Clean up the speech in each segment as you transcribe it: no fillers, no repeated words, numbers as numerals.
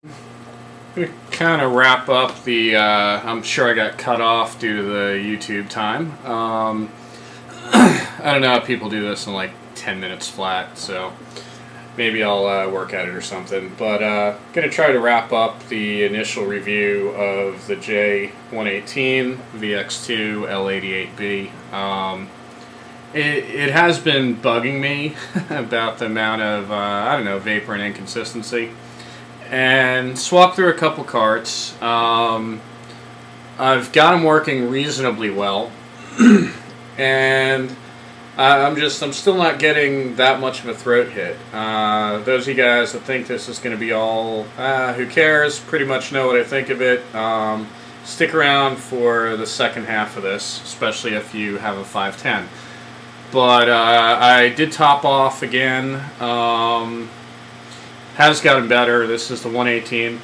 I'm going to kind of wrap up the, I'm sure I got cut off due to the YouTube time. I don't know how people do this in like 10 minutes flat, so maybe I'll work at it or something. But going to try to wrap up the initial review of the J118 VX2 L88B. It has been bugging me about the amount of, I don't know, vapor and inconsistency. And swapped through a couple carts. I've got them working reasonably well. And I'm still not getting that much of a throat hit. Those of you guys that think this is going to be all, who cares, pretty much know what I think of it. Stick around for the second half of this, especially if you have a 510. But I did top off again. Has gotten better. This is the 118.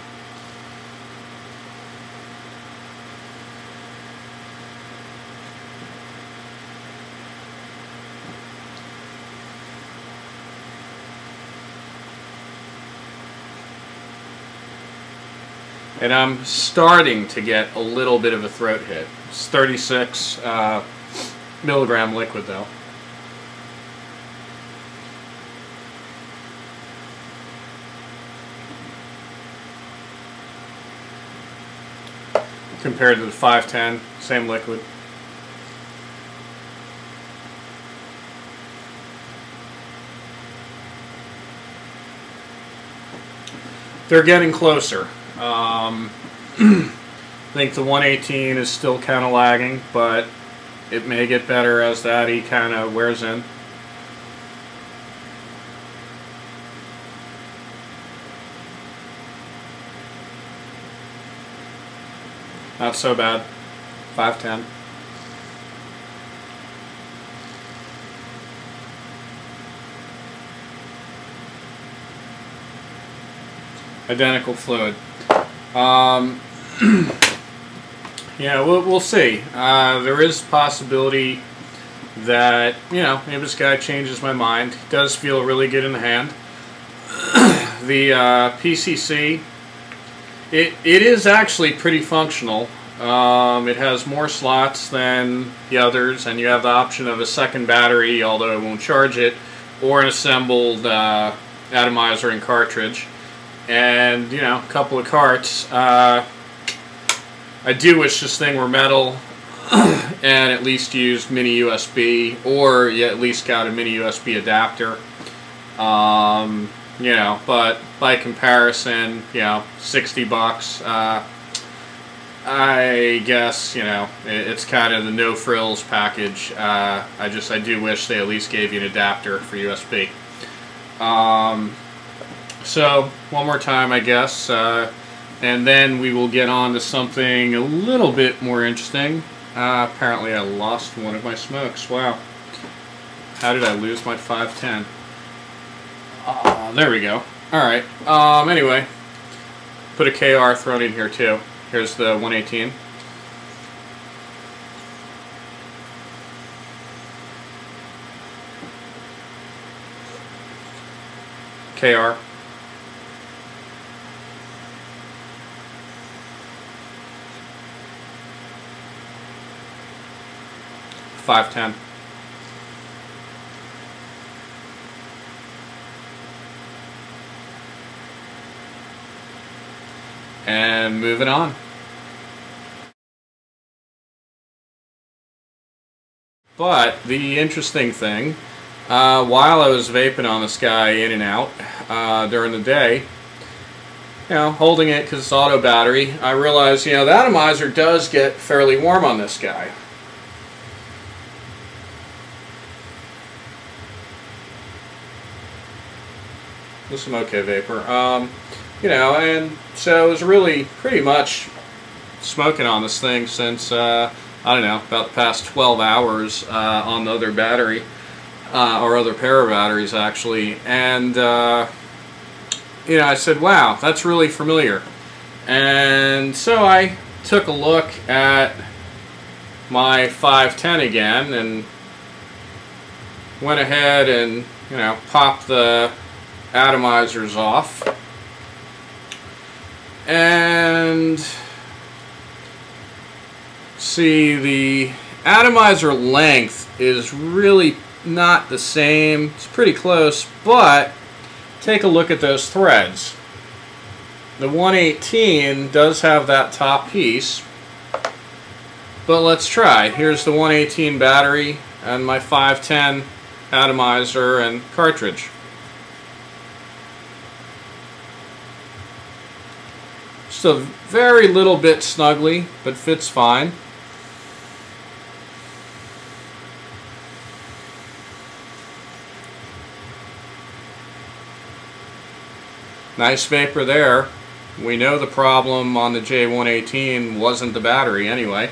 And I'm starting to get a little bit of a throat hit. It's 36 milligram liquid though. Compared to the 510, same liquid. They're getting closer. I think the 118 is still kind of lagging, but it may get better as that E kind of wears in. Not so bad. 510. Identical fluid. Yeah, we'll see. There is a possibility that, you know, maybe this guy changes my mind. He does feel really good in the hand. The PCC, it is actually pretty functional. It has more slots than the others, and you have the option of a second battery, although it won't charge it, or an assembled atomizer and cartridge. And, you know, a couple of carts. I do wish this thing were metal and at least used mini USB, or you at least got a mini USB adapter. You know, but by comparison, you know, 60 bucks. I guess, you know, it's kind of the no frills package. I do wish they at least gave you an adapter for USB. So, one more time, I guess, and then we will get on to something a little bit more interesting. Apparently I lost one of my smokes. Wow. How did I lose my 510? There we go. Alright, anyway, put a KR thrown in here too. Here's the 118. KR. .510. And moving on. But the interesting thing, while I was vaping on this guy in and out during the day, you know, holding it because it's auto battery, I realized, you know, the atomizer does get fairly warm on this guy. With some okay vapor. You know, and so it was really pretty much smoking on this thing since, I don't know, about the past 12 hours on the other battery, or other pair of batteries actually, and you know, I said, wow, that's really familiar. And so I took a look at my 510 again and went ahead and, you know, popped the atomizers off. And see, the atomizer length is really not the same. It's pretty close, but take a look at those threads. The 118 does have that top piece, but let's try. Here's the 118 battery and my 510 atomizer and cartridge. Just a very little bit snugly, but fits fine. Nice vapor there. We know the problem on the J118 wasn't the battery anyway.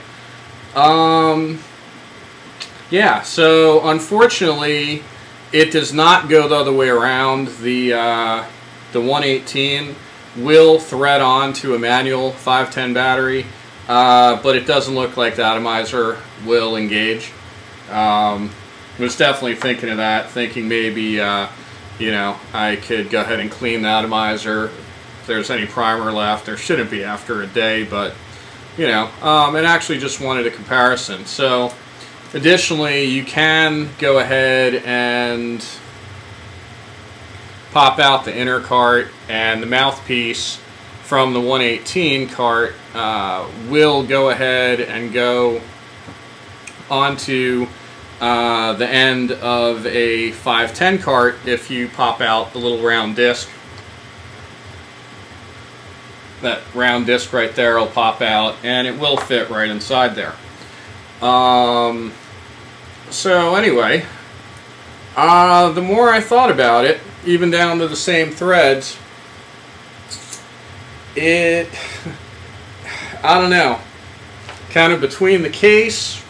Yeah, so unfortunately it does not go the other way around. The 118 will thread on to a manual 510 battery, but it doesn't look like the atomizer will engage. Was definitely thinking of that, thinking maybe you know, I could go ahead and clean the atomizer. If there's any primer left, there shouldn't be after a day, but you know, and actually just wanted a comparison. So additionally, you can go ahead and pop out the inner cart, and the mouthpiece from the 118 cart will go ahead and go onto the end of a 510 cart if you pop out the little round disc. That round disc right there will pop out, and it will fit right inside there. So anyway, the more I thought about it, even down to the same threads, I don't know, kind of between the case,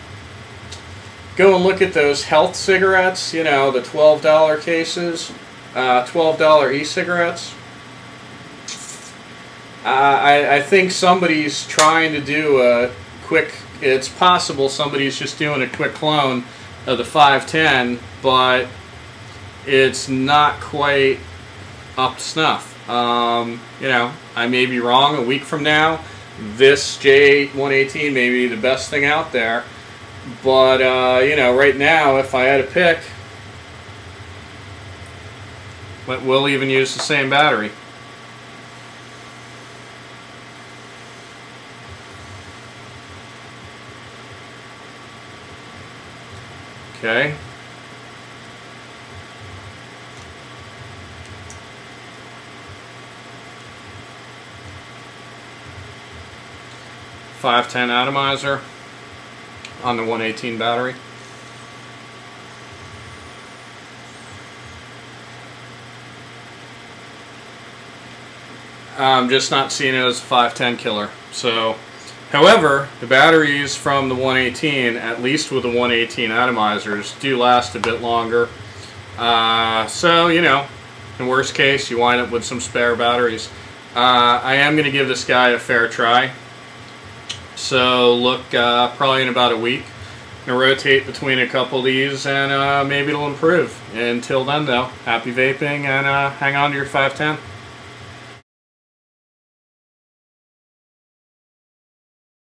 go and look at those health cigarettes, you know, the $12 cases, $12 e-cigarettes. I think somebody's trying to do a quick, it's possible somebody's just doing a quick clone of the 510, but it's not quite up to snuff. You know, I may be wrong. A week from now, this J118 may be the best thing out there. But, you know, right now, if I had to pick, we'll even use the same battery. Okay. .510 atomizer on the 118 battery. I'm just not seeing it as a 510 killer. So, however, the batteries from the 118, at least with the 118 atomizers, do last a bit longer. So, you know, in worst case, you wind up with some spare batteries. I am going to give this guy a fair try. So look, probably in about a week. I'm going to rotate between a couple of these, and maybe it'll improve. Until then, though, happy vaping, and hang on to your 510.